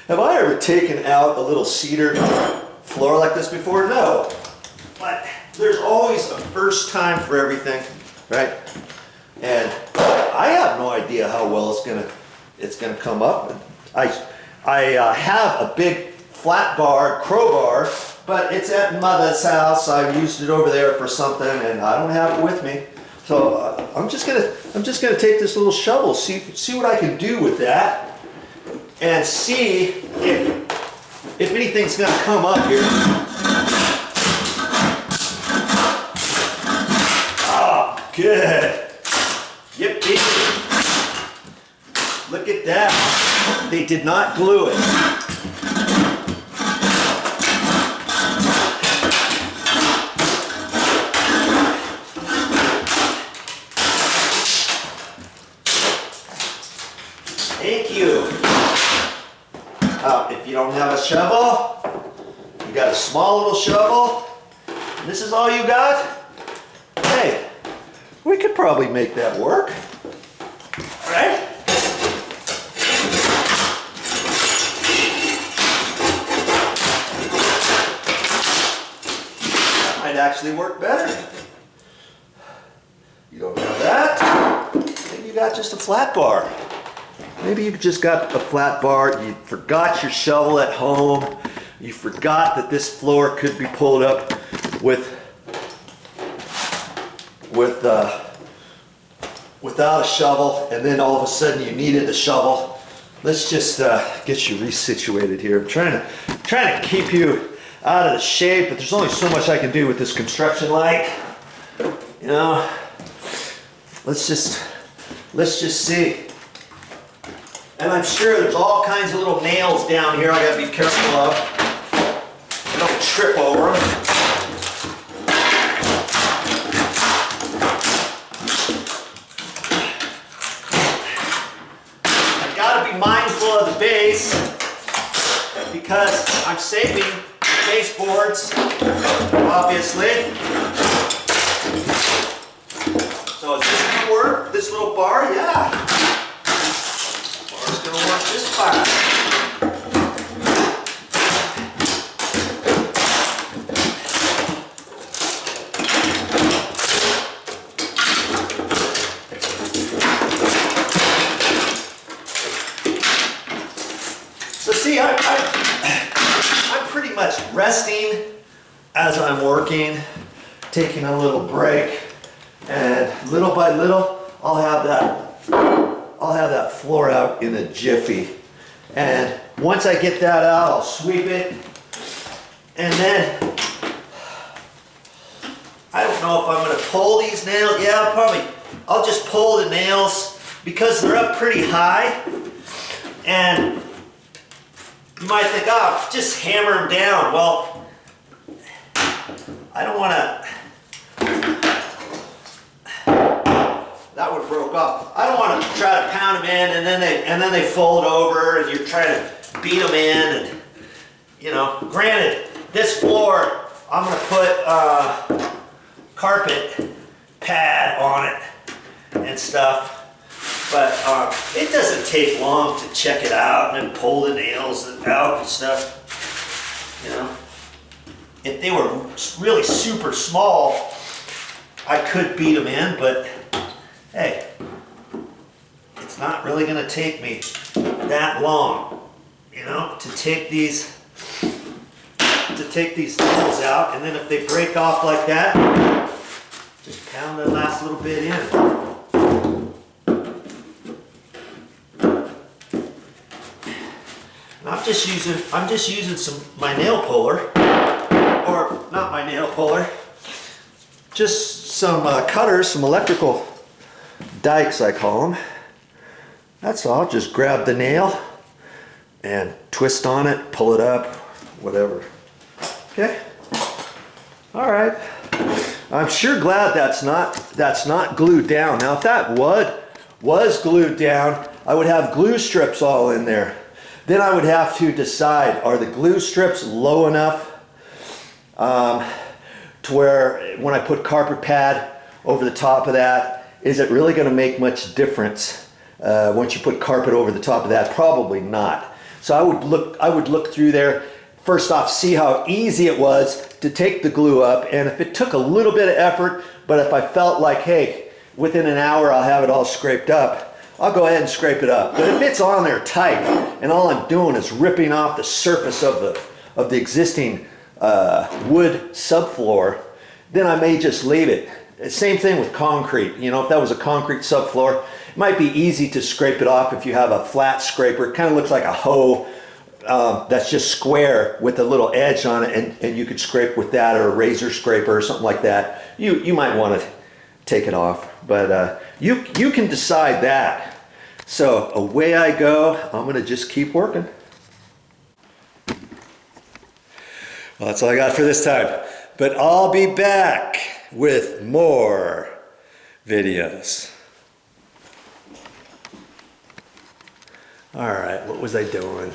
Have I ever taken out a little cedar floor like this before? No. But there's always a first time for everything, right? And I have no idea how well it's gonna come up. I have a big flat bar, crowbar, but it's at Mother's house. I used it over there for something, and I don't have it with me. So I'm just gonna take this little shovel, see what I can do with that, and see if anything's gonna come up here. Oh, good. Yippee. Look at that. They did not glue it. Thank you. If you don't have a shovel, you got a small little shovel, and this is all you got, hey, we could probably make that work. All right? That might actually work better. You don't have that, maybe you got just a flat bar. Maybe you just got a flat bar, you forgot your shovel at home, you forgot that this floor could be pulled up without a shovel, and then all of a sudden you needed a shovel. Let's just get you resituated here. I'm trying to keep you out of the shape, but there's only so much I can do with this construction light. You know, let's just see. And I'm sure there's all kinds of little nails down here I gotta be careful of. I don't trip over them. I gotta be mindful of the base because I'm saving the baseboards, obviously. So is this gonna work? This little bar? Yeah. Gonna work this part. So see, I'm pretty much resting as I'm working, taking a little break, and little by little, I'll have that floor out in a jiffy. And once I get that out, I'll sweep it. And then, I don't know if I'm gonna pull these nails. Yeah, I'll just pull the nails because they're up pretty high. And you might think, oh, just hammer them down. Well, I don't wanna, that one broke off. I don't want to try to pound them in and then they fold over and you're trying to beat them in, and you know, granted, this floor I'm going to put a carpet pad on it and stuff, but it doesn't take long to check it out and then pull the nails out and stuff. You know, if they were really super small, I could beat them in, but hey, it's not really going to take me that long, you know, to take these nails out, and then if they break off like that, just pound the last little bit in. And I'm just using my nail puller, or not my nail puller, just some cutters, some electrical dikes I call them. That's all. Just grab the nail and twist on it, pull it up, whatever. Okay. All right. I'm sure glad that's not glued down. Now if that was glued down, I would have glue strips all in there. Then I would have to decide, are the glue strips low enough to where when I put carpet pad over the top of that, is it really going to make much difference once you put carpet over the top of that? Probably not. So I would look through there, first off, see how easy it was to take the glue up, and if it took a little bit of effort, but if I felt like, hey, within an hour I'll have it all scraped up, I'll go ahead and scrape it up. But if it's on there tight and all I'm doing is ripping off the surface of the existing wood subfloor, then I may just leave it. Same thing with concrete. You know, if that was a concrete subfloor, it might be easy to scrape it off if you have a flat scraper. It kind of looks like a hoe that's just square with a little edge on it, and you could scrape with that, or a razor scraper or something like that. You might want to take it off, but you can decide that. So away I go. I'm going to just keep working. Well, that's all I got for this time, but I'll be back with more videos. All right, what was I doing?